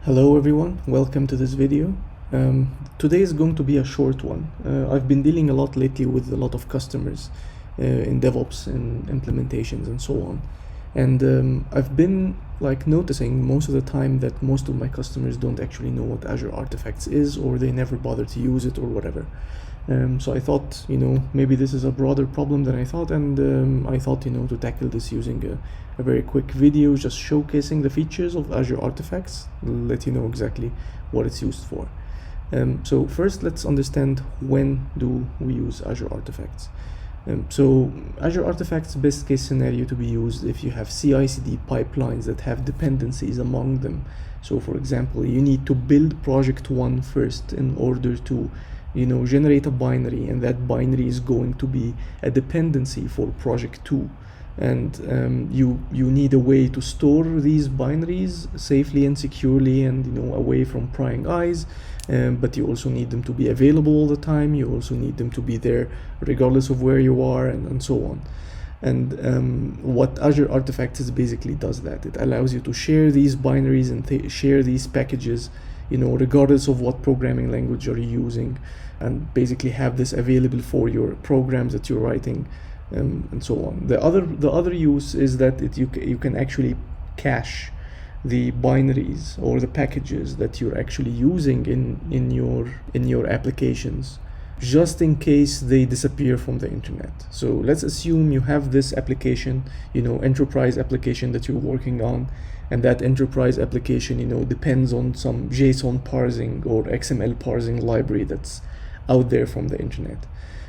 Hello everyone, welcome to this video. Today is going to be a short one. I've been dealing a lot lately with a lot of customers in DevOps and implementations and so on. And I've been noticing most of the time that most of my customers don't actually know what Azure Artifacts is, or they never bother to use it or whatever. So I thought, maybe this is a broader problem than I thought, and I thought, to tackle this using a very quick video, just showcasing the features of Azure Artifacts, let you know exactly what it's used for. So first, let's understand when do we use Azure Artifacts. So Azure Artifacts, best case scenario to be used if you have CI/CD pipelines that have dependencies among them. So for example, you need to build project 1 first in order to generate a binary, and that binary is going to be a dependency for project 2. And you need a way to store these binaries safely and securely and away from prying eyes, but you also need them to be available all the time. You also need them to be there regardless of where you are, and so on. And what Azure Artifacts basically does that. It allows you to share these binaries and share these packages regardless of what programming language you're using, and basically have this available for your programs that you're writing, and so on. The other use is that you can actually cache the binaries or the packages that you're actually using in your applications, just in case they disappear from the internet. So let's assume you have this application, enterprise application that you're working on, and that enterprise application, depends on some JSON parsing or XML parsing library that's out there from the internet.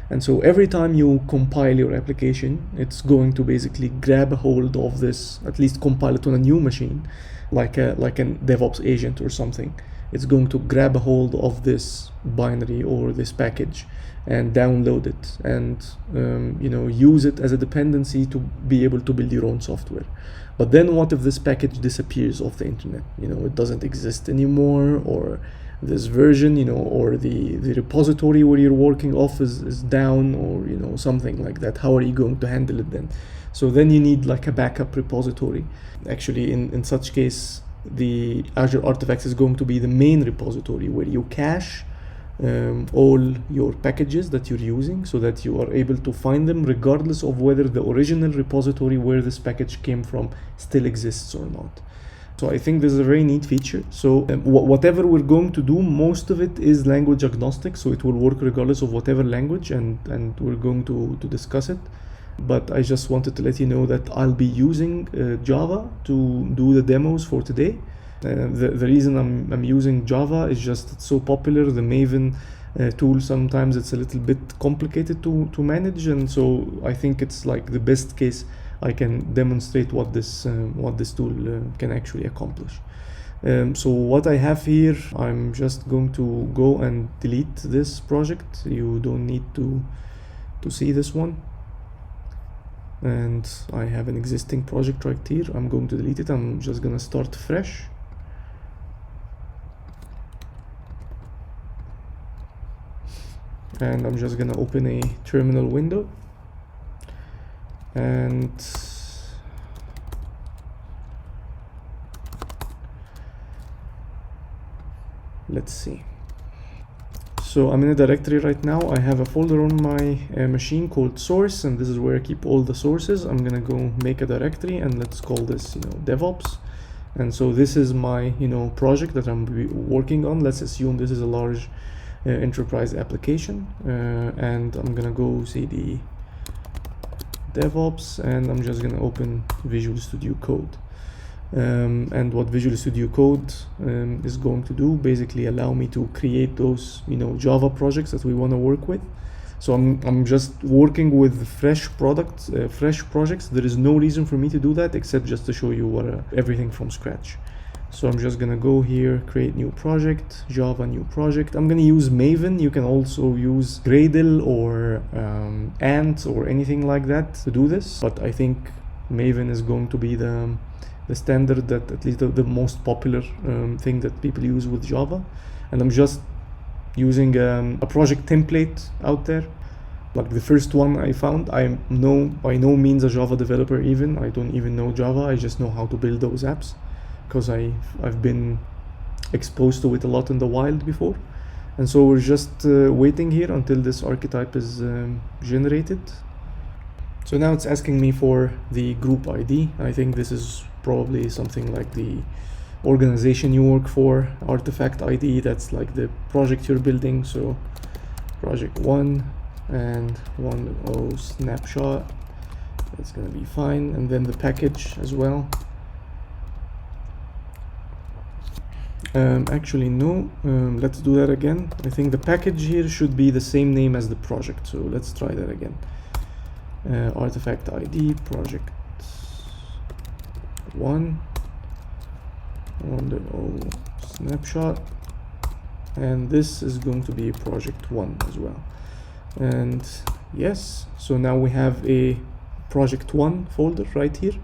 And so every time you compile your application, it's going to basically grab a hold of this, at least compile it on a new machine, like a DevOps agent or something. It's going to grab a hold of this binary or this package and download it and use it as a dependency to be able to build your own software. But then what if this package disappears off the internet? It doesn't exist anymore, or this version, or the repository where you're working off is down, or something like that. How are you going to handle it then? So then you need like a backup repository. Actually, in such case, the Azure Artifacts is going to be the main repository where you cache all your packages that you're using, so that you are able to find them regardless of whether the original repository where this package came from still exists or not. So I think this is a very neat feature. So whatever we're going to do, most of it is language agnostic, so it will work regardless of whatever language, and we're going to discuss it. But I just wanted to let you know that I'll be using Java to do the demos for today. The reason I'm using Java is just it's so popular. The Maven tool, sometimes it's a little bit complicated to manage, and so I think it's like the best case I can demonstrate what this tool can actually accomplish. So what I have here, I'm just going to go and delete this project. You don't need to see this one. And I have an existing project right here. I'm going to delete it. I'm just gonna start fresh. And I'm just gonna open a terminal window, and let's see. So I'm in a directory right now. I have a folder on my machine called source, and this is where I keep all the sources. I'm gonna go make a directory, and let's call this DevOps. And so this is my project that I'm working on. Let's assume this is a large enterprise application, and I'm gonna go CD DevOps, and I'm just gonna open Visual Studio Code. And what Visual Studio Code is going to do, basically allow me to create those Java projects that we want to work with. So I'm just working with fresh projects. There is no reason for me to do that except just to show you everything from scratch. So I'm just gonna go here, create new project, Java new project. I'm gonna use Maven. You can also use Gradle or Ant or anything like that to do this, but I think Maven is going to be the standard, that at least the most popular thing that people use with Java. And I'm just using a project template out there, like the first one I found. I'm by no means a Java developer even. I don't even know Java. I just know how to build those apps, because I've been exposed to it a lot in the wild before. And so we're just waiting here until this archetype is generated. So now it's asking me for the group ID. I think this is probably something like the organization you work for, artifact ID, that's like the project you're building. So project 1 and 1.0 snapshot, that's gonna be fine. And then the package as well. Actually no, let's do that again. I think the package here should be the same name as the project, so let's try that again. Artifact ID project 1.0 snapshot, and this is going to be project 1 as well. And yes, so now we have a project 1 folder right here,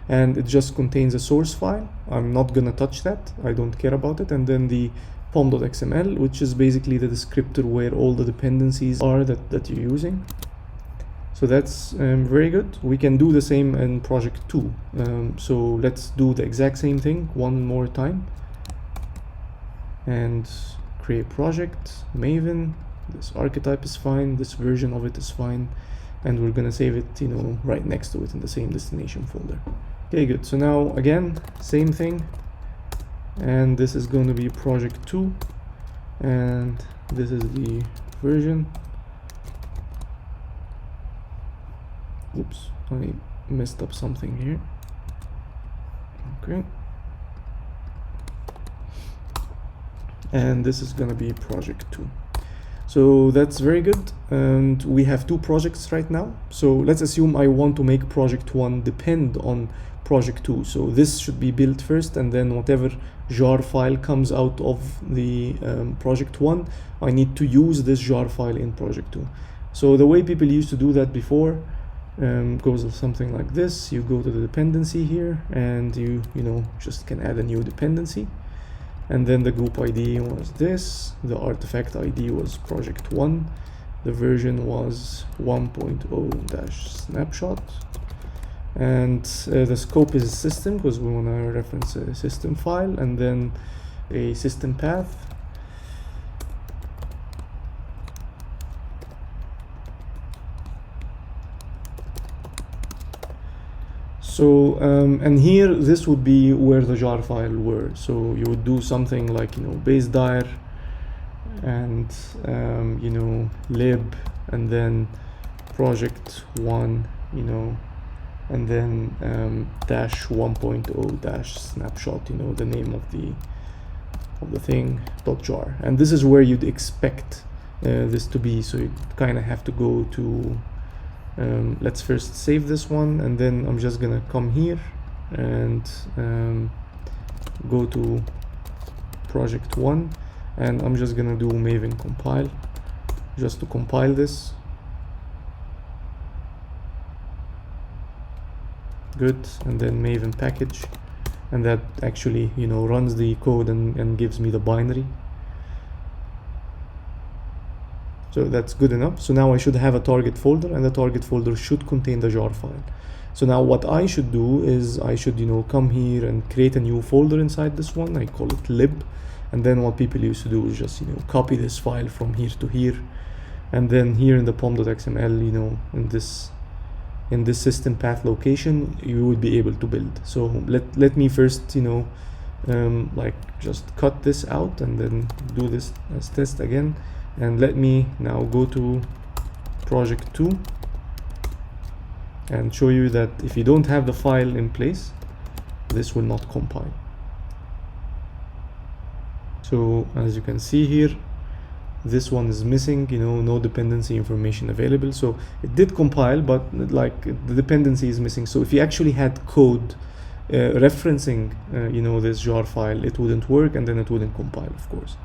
and it just contains a source file. I'm not gonna touch that, I don't care about it. And then the pom.xml, which is basically the descriptor where all the dependencies are that you're using. So that's very good. We can do the same in project 2. So let's do the exact same thing one more time. And create project, Maven. This archetype is fine, this version of it is fine. And we're gonna save it, you know, right next to it in the same destination folder. Okay, good. So now again, same thing. And this is going to be project 2. And this is the version. Oops, I messed up something here. Okay. And this is gonna be project 2. So that's very good. And we have 2 projects right now. So let's assume I want to make project 1 depend on project 2. So this should be built first, and then whatever jar file comes out of the project 1, I need to use this jar file in project 2. So the way people used to do that before goes something like this. You go to the dependency here, and you know, just can add a new dependency. And then the group ID was this, the artifact ID was project 1, the version was 1.0-snapshot, and the scope is system, because we want to reference a system file, and then a system path. So and here this would be where the jar file were. So you would do something like, you know, base dir and you know, lib, and then project 1, you know, and then dash 1.0 dash snapshot, you know, the name of the thing .jar. And this is where you'd expect this to be. So you kind of have to go to let's first save this one, and then I'm just gonna come here and go to project 1, and I'm just gonna do Maven compile just to compile this. Good. And then Maven package, and that actually, you know, runs the code and gives me the binary. So that's good enough. So now I should have a target folder, and the target folder should contain the jar file. So now what I should do is I should, you know, come here and create a new folder inside this one. I call it lib. And then what people used to do is just, you know, copy this file from here to here. And then here in the pom.xml, you know, in this system path location, you would be able to build. So let me first, you know, like just cut this out and then do this as test again. And let me now go to project 2 and show you that if you don't have the file in place, this will not compile. So as you can see here, this one is missing, you know, no dependency information available. So it did compile, but like the dependency is missing. So if you actually had code referencing, you know, this jar file, it wouldn't work, and then it wouldn't compile, of course.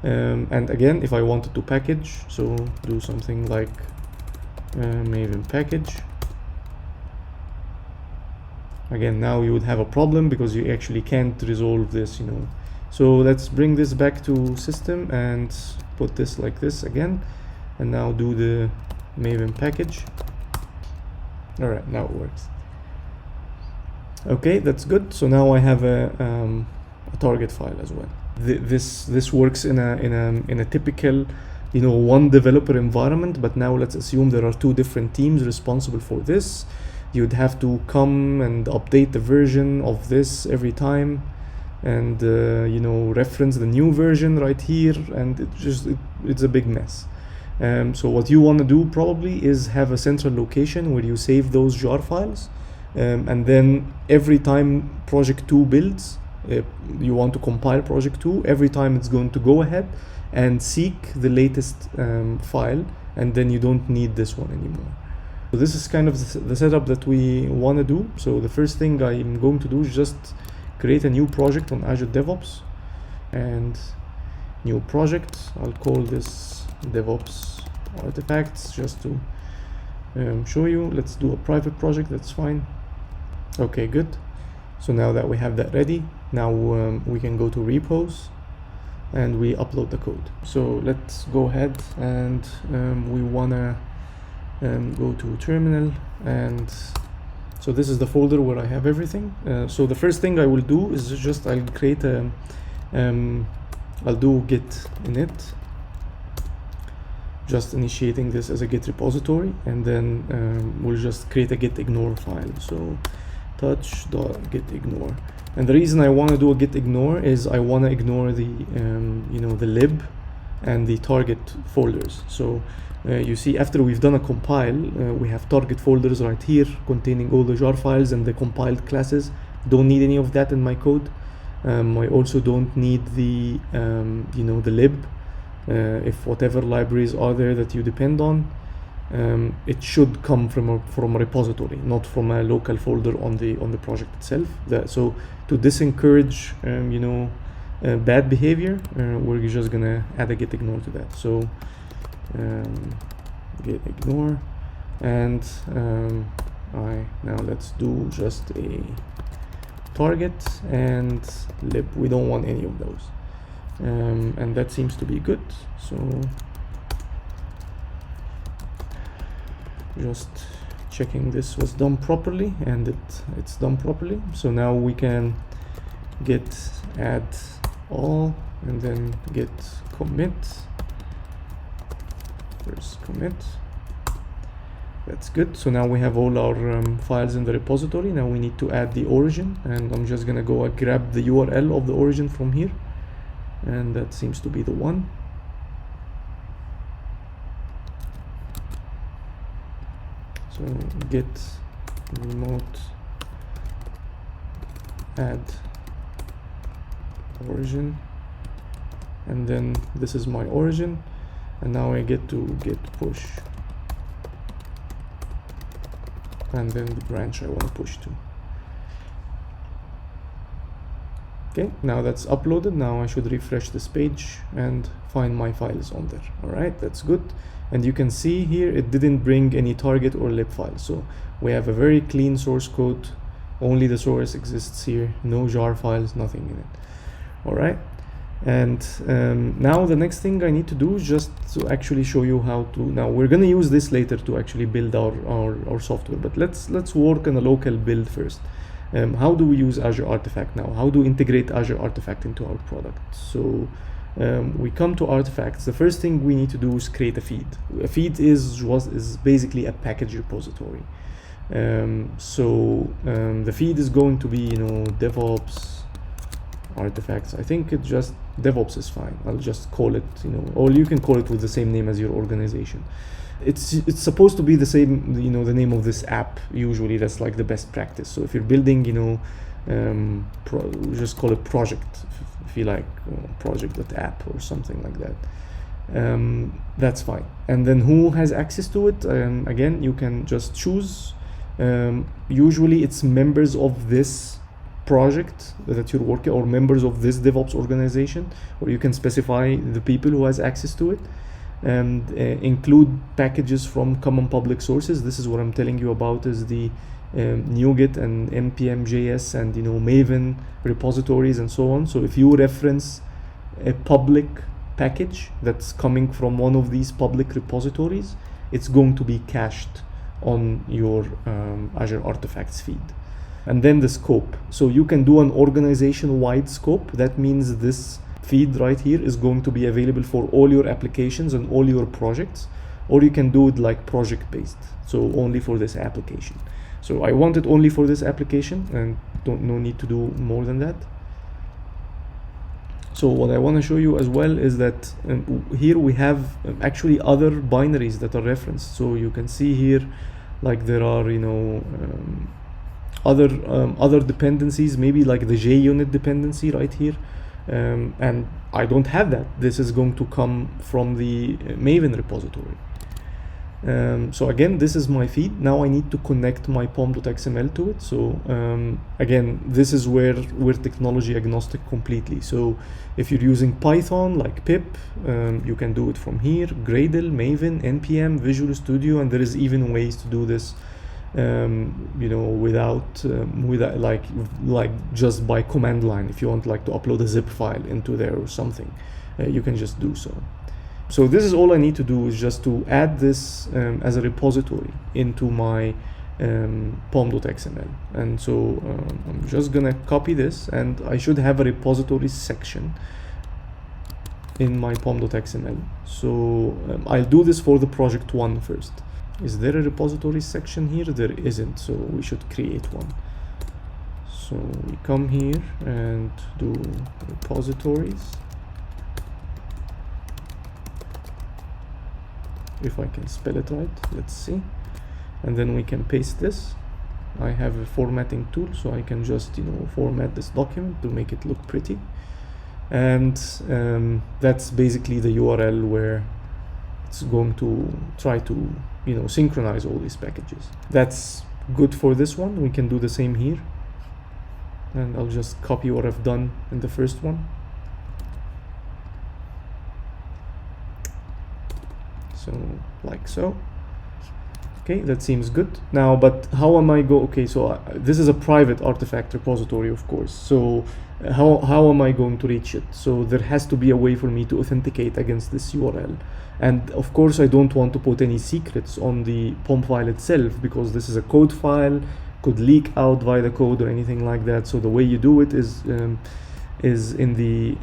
And again, if I wanted to package, so do something like Maven package. Again, now you would have a problem because you actually can't resolve this, you know. So let's bring this back to system and put this like this again, and now do the Maven package. All right, now it works. Okay, that's good. So now I have a a target file as well. This works in a typical, one developer environment, but now let's assume there are two different teams responsible for this. You'd have to come and update the version of this every time, and reference the new version right here, and it's a big mess. So what you want to do probably is have a central location where you save those jar files, and then every time project 2 builds, you want to compile project 2, every time it's going to go ahead and seek the latest file, and then you don't need this one anymore. So this is kind of the setup that we want to do. So the first thing I'm going to do is just create a new project on Azure DevOps, and new project, I'll call this DevOps Artifacts, just to show you. Let's do a private project, that's fine. Okay, good. So now that we have that ready, now we can go to repos and we upload the code. So let's go ahead and we wanna go to terminal, and so this is the folder where I have everything. So the first thing I will do is just I'll create a I'll do git init, just initiating this as a git repository, and then we'll just create a git ignore file. So touch.gitignore, and the reason I want to do a git ignore is I want to ignore the the lib and the target folders. So you see, after we've done a compile, we have target folders right here containing all the jar files and the compiled classes. Don't need any of that in my code. I also don't need the the lib. If whatever libraries are there that you depend on, it should come from a repository, not from a local folder on the project itself. So to discourage bad behavior, we're just gonna add a git ignore to that. So git ignore, and now let's do just a target and lib. We don't want any of those, and that seems to be good. So just checking this was done properly, and it's done properly. So now we can git add all, and then git commit. First commit. That's good. So now we have all our files in the repository. Now we need to add the origin, and I'm just gonna go grab the URL of the origin from here, and that seems to be the one. So git remote add origin, and then this is my origin, and now I get to git push, and then the branch I want to push to. Okay, now that's uploaded. Now I should refresh this page and find my files on there. All right, that's good. And you can see here it didn't bring any target or lib file. So we have a very clean source code. Only the source exists here. No jar files, nothing in it. All right. And now the next thing I need to do is just to actually show you how to. Now we're gonna use this later to actually build our software. But let's work on a local build first. How do we use Azure Artifact now? How do we integrate Azure Artifact into our product? So we come to Artifacts. The first thing we need to do is create a feed. A feed is basically a package repository. The feed is going to be DevOps Artifacts. I think it just DevOps is fine. I'll just call it or you can call it with the same name as your organization. It's supposed to be the same, the name of this app. Usually that's like the best practice. So if you're building, just call it project, if you like, project.app or something like that. That's fine. And then who has access to it? Again, you can just choose. Usually it's members of this project that you're working, or members of this DevOps organization, or you can specify the people who has access to it. And include packages from common public sources. This is what I'm telling you about, is the NuGet and npm.js and Maven repositories and so on. So if you reference a public package that's coming from one of these public repositories, it's going to be cached on your Azure Artifacts feed. And then the scope. So you can do an organization-wide scope. That means this feed right here is going to be available for all your applications and all your projects, or you can do it like project-based, so only for this application. So I want it only for this application and no need to do more than that. So what I want to show you as well is that here we have actually other binaries that are referenced. So you can see here, like there are, you know, other dependencies, maybe like the JUnit dependency right here. And I don't have that. This is going to come from the Maven repository. So again, this is my feed. Now I need to connect my pom.xml to it. So again, this is where we're technology agnostic completely. So if you're using Python like pip, you can do it from here, Gradle, Maven, NPM, Visual Studio, and there is even ways to do this you know, without like just by command line. If you want like to upload a zip file into there or something, you can just do so. So this is all I need to do, is just to add this as a repository into my pom.xml. And so I'm just gonna copy this, and I should have a repositories section in my pom.xml. So I'll do this for the project 1 first. Is there a repositories section here? There isn't, so we should create one. So we come here and do repositories. If I can spell it right, let's see. And then we can paste this. I have a formatting tool, so I can just, you know, format this document to make it look pretty. And that's basically the URL where it's going to try to, you know, synchronize all these packages. That's good for this one. We can do the same here. And I'll just copy what I've done in the first one. So like so. Okay, that seems good. Now, but how am I okay, so this is a private artifact repository, of course. So how am I going to reach it? So there has to be a way for me to authenticate against this URL. And of course, I don't want to put any secrets on the POM file itself, because this is a code file, could leak out via the code or anything like that. So the way you do it is in the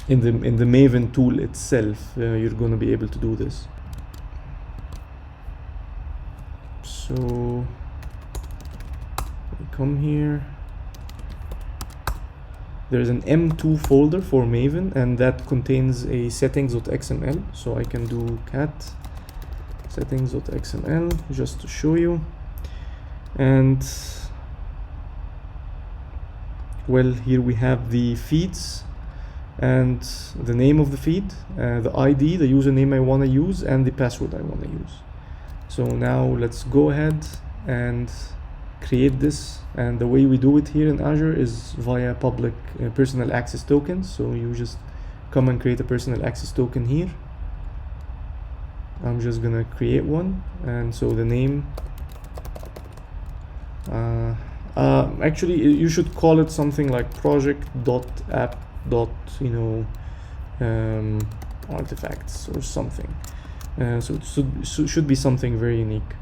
Maven tool itself. You're going to be able to do this. So we come here. There's an M2 folder for Maven, and that contains a settings.xml. So I can do cat settings.xml just to show you. And well, here we have the feeds and the name of the feed, the ID, the username I want to use, and the password I want to use. So now let's go ahead and create this. And the way we do it here in Azure is via public personal access tokens. So you just come and create a personal access token here. I'm just gonna create one, and so the name, actually you should call it something like project.app. Artifacts or something. So it should be something very unique.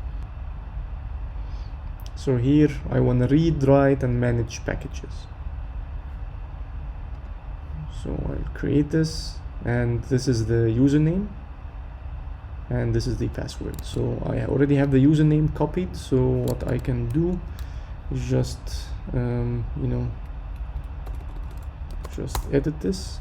So here I want to read, write, and manage packages. So I'll create this, and this is the username, and this is the password. So I already have the username copied. So what I can do is just just edit this.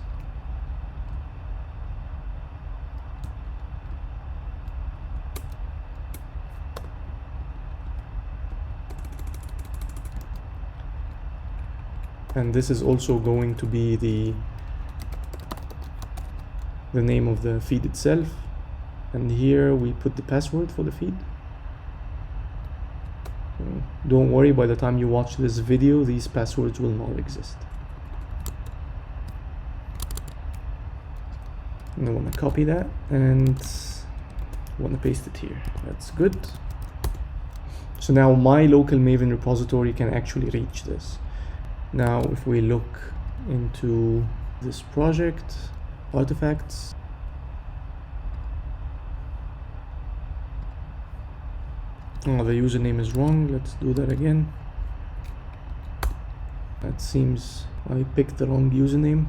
And this is also going to be the name of the feed itself. And here we put the password for the feed. Don't worry, by the time you watch this video, these passwords will not exist. And I want to copy that and want to paste it here. That's good. So now my local Maven repository can actually reach this. Now if we look into this project, artifacts, Oh, the username is wrong. Let's do that again. That seems I picked the wrong username.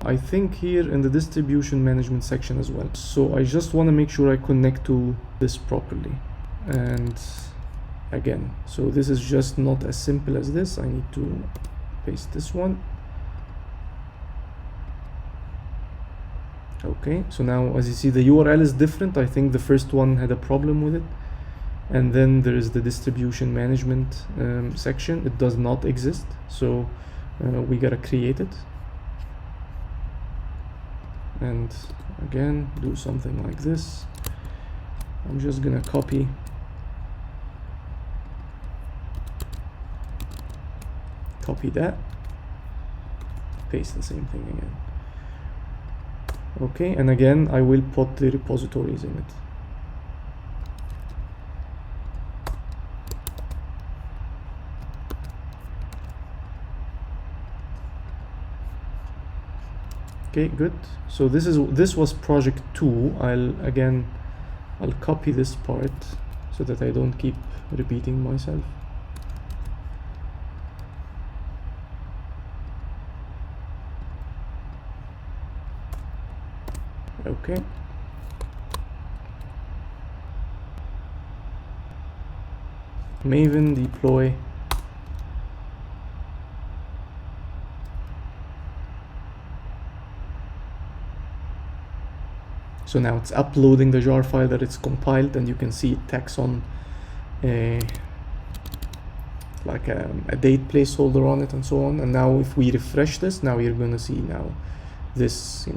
I think here in the distribution management section as well. So I just want to make sure I connect to this properly. And again, so this is just not as simple as this. I need to paste this one. Okay, so now as you see, the URL is different. I think the first one had a problem with it. And then there is the distribution management section. It does not exist, so we gotta create it. And again, do something like this. I'm just gonna copy that, paste the same thing again. Okay, and again I will put the repositories in it. Okay, good. So this was project 2. I'll copy this part so that I don't keep repeating myself. Okay. Maven deploy. So now it's uploading the jar file that it's compiled, and you can see it tags on a date placeholder on it and so on. And now if we refresh this, now you're going to see now this,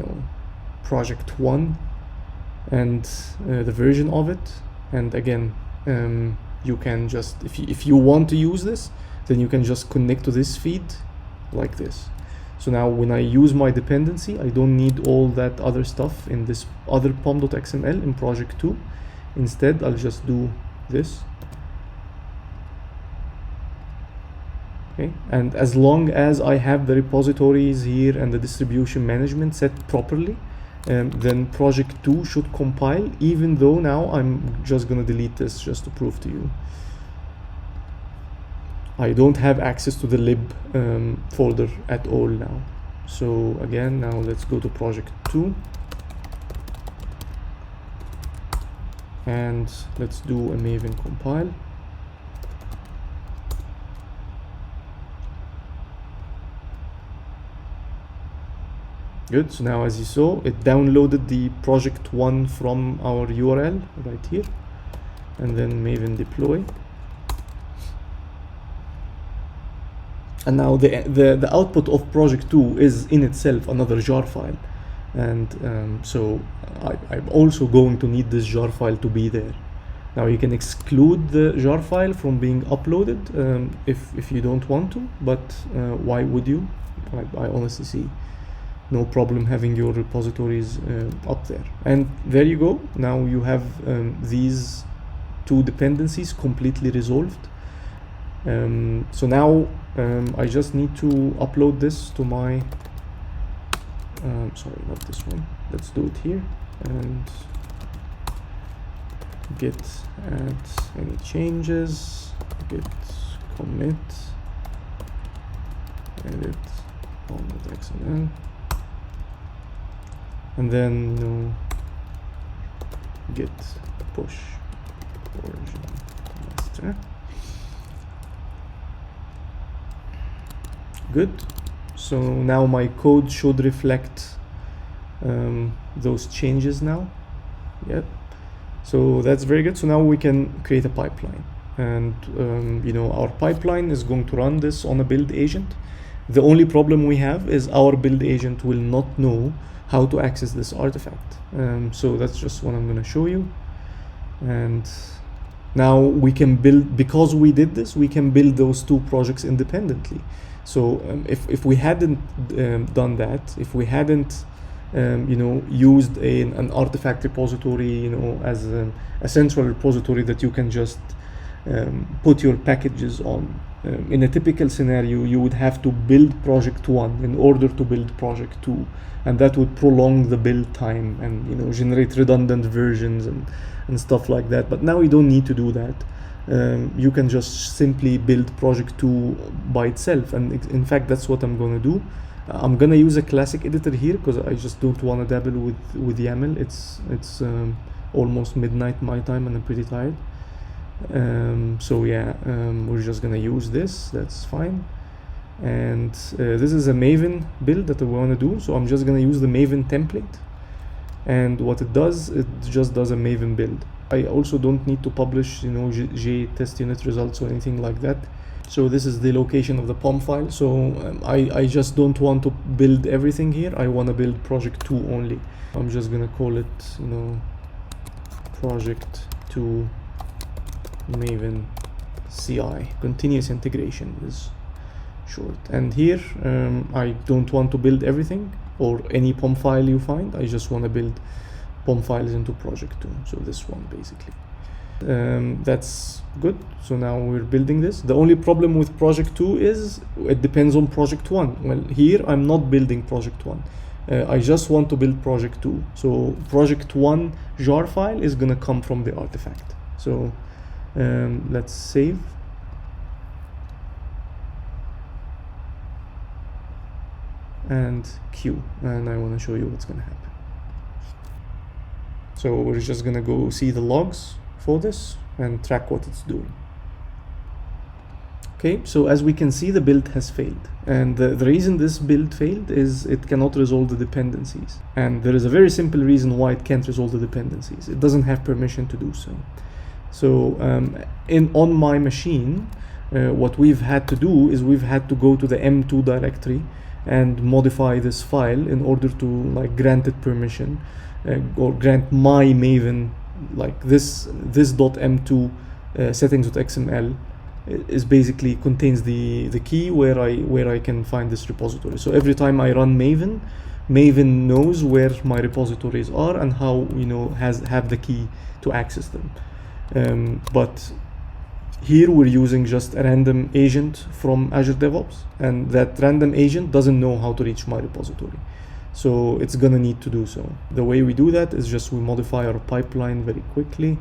project 1 and the version of it. And again, you can just, if you want to use this, then you can just connect to this feed like this. So now when I use my dependency, I don't need all that other stuff in this other pom.xml in project 2. Instead, I'll just do this. Okay, and as long as I have the repositories here and the distribution management set properly, then project 2 should compile, even though now I'm just gonna delete this just to prove to you. I don't have access to the lib folder at all now. So again, now let's go to project 2 and let's do a Maven compile. Good, so now as you saw, it downloaded the project 1 from our URL right here, and then Maven deploy. And now the output of project 2 is in itself another jar file. And so I'm also going to need this jar file to be there. Now you can exclude the jar file from being uploaded if you don't want to, but why would you? I honestly see no problem having your repositories up there. And there you go. Now you have these two dependencies completely resolved. So now I just need to upload this to my sorry, not this one, let's do it here, and git add any changes, git commit edit pom.xml, and then git push version master. Good. So now my code should reflect those changes now. Yep. So that's very good. So now we can create a pipeline, and our pipeline is going to run this on a build agent. The only problem we have is our build agent will not know how to access this artifact. So that's just what I'm going to show you. And now we can build, because we did this, we can build those two projects independently. So if we hadn't done that, if we hadn't used an artifact repository, as a central repository that you can just put your packages on, in a typical scenario, you would have to build project 1 in order to build project 2, and that would prolong the build time and, you know, generate redundant versions and stuff like that. But now you don't need to do that. You can just simply build project 2 by itself, and in fact that's what I'm going to do. I'm going to use a classic editor here because I just don't want to dabble with YAML. It's almost midnight my time and I'm pretty tired. So yeah, we're just gonna use this. That's fine. And this is a Maven build that I want to do, so I'm just gonna use the Maven template, and what it does, it just does a Maven build. I also don't need to publish, you know, J test unit results or anything like that. So this is the location of the POM file. So I just don't want to build everything here. I want to build project 2 only. I'm just gonna call it, you know, project 2 Maven CI, continuous integration is short. And here I don't want to build everything or any POM file you find. I just want to build POM files into project 2, so this one basically. That's good. So now we're building this. The only problem with project 2 is it depends on project 1. Well, here I'm not building project 1. I just want to build project 2. So project 1 jar file is gonna come from the artifact. So let's save. And queue, and I want to show you what's going to happen. So we're just going to go see the logs for this and track what it's doing. Okay, so as we can see, the build has failed, and the reason this build failed is it cannot resolve the dependencies, and there is a very simple reason why it can't resolve the dependencies. It doesn't have permission to do so. So on my machine, what we've had to do is we've had to go to the M2 directory and modify this file in order to like grant it permission, or grant my Maven, like this .m2 settings.xml is basically contains the key where I can find this repository. So every time I run Maven knows where my repositories are and how, you know, have the key to access them. But here we're using just a random agent from Azure DevOps, and that random agent doesn't know how to reach my repository. So it's gonna need to do so. The way we do that is just we modify our pipeline very quickly.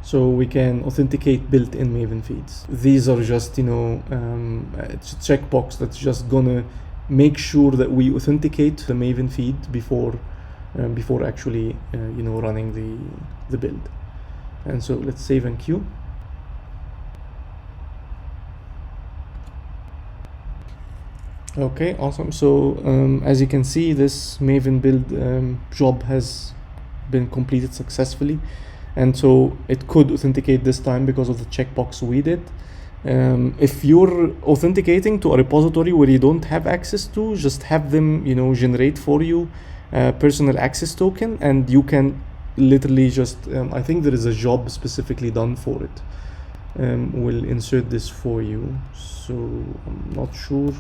So we can authenticate built-in Maven feeds. These are just, you know, it's a checkbox that's just gonna make sure that we authenticate the Maven feed before actually, you know, running the build. And so let's save and queue. Okay, awesome. So as you can see, this Maven build job has been completed successfully. And so it could authenticate this time because of the checkbox we did. If you're authenticating to a repository where you don't have access to, just have them, you know, generate for you a personal access token, and you can literally just, I think there is a job specifically done for it. We'll insert this for you. So I'm not sure.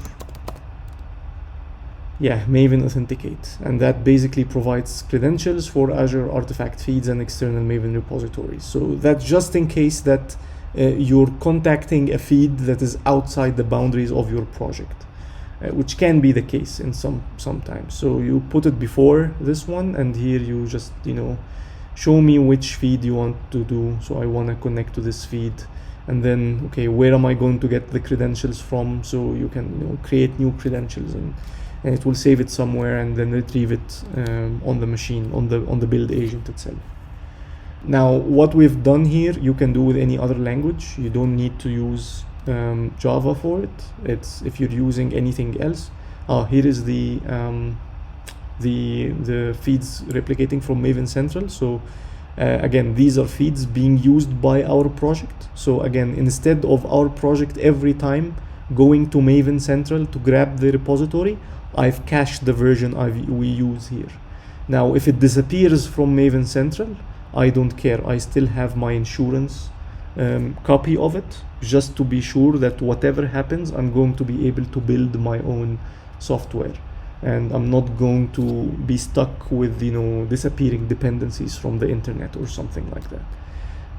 Yeah, Maven Authenticate, and that basically provides credentials for Azure Artifact feeds and external Maven repositories. So that's just in case that you're contacting a feed that is outside the boundaries of your project, which can be the case in sometimes. So you put it before this one, and here you just, you know, show me which feed you want to do. So I want to connect to this feed, and then, okay, where am I going to get the credentials from? So you can, you know, create new credentials, and it will save it somewhere and then retrieve it on the machine, on the build agent itself. Now, what we've done here, you can do with any other language. You don't need to use Java for it. It's if you're using anything else. Here is the feeds replicating from Maven Central. So again, these are feeds being used by our project. So again, instead of our project every time going to Maven Central to grab the repository, I've cached the version we use here. Now, if it disappears from Maven Central, I don't care. I still have my insurance copy of it, just to be sure that whatever happens, I'm going to be able to build my own software. and I'm not going to be stuck with, you know, disappearing dependencies from the internet or something like that.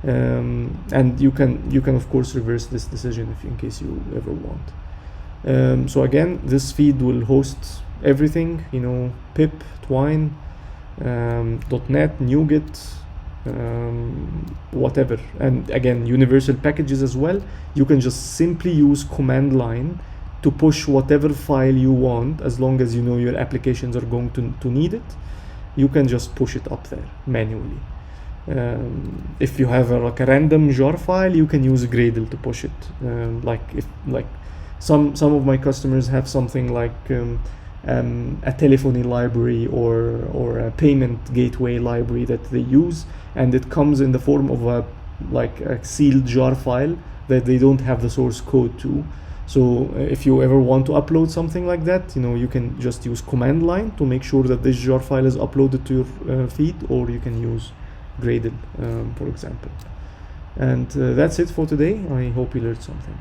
And you can of course reverse this decision if in case you ever want. So again, this feed will host everything, you know, pip, twine, .NET, NuGet, whatever. And again, universal packages as well. You can just simply use command line to push whatever file you want, as long as you know your applications are going to need it. You can just push it up there manually. If you have like a random jar file, you can use Gradle to push it. Like some of my customers have something like a telephony library or a payment gateway library that they use, and it comes in the form of a sealed jar file that they don't have the source code to. So if you ever want to upload something like that, you know, you can just use command line to make sure that this jar file is uploaded to your feed, or you can use Gradle, for example. And that's it for today. I hope you learned something.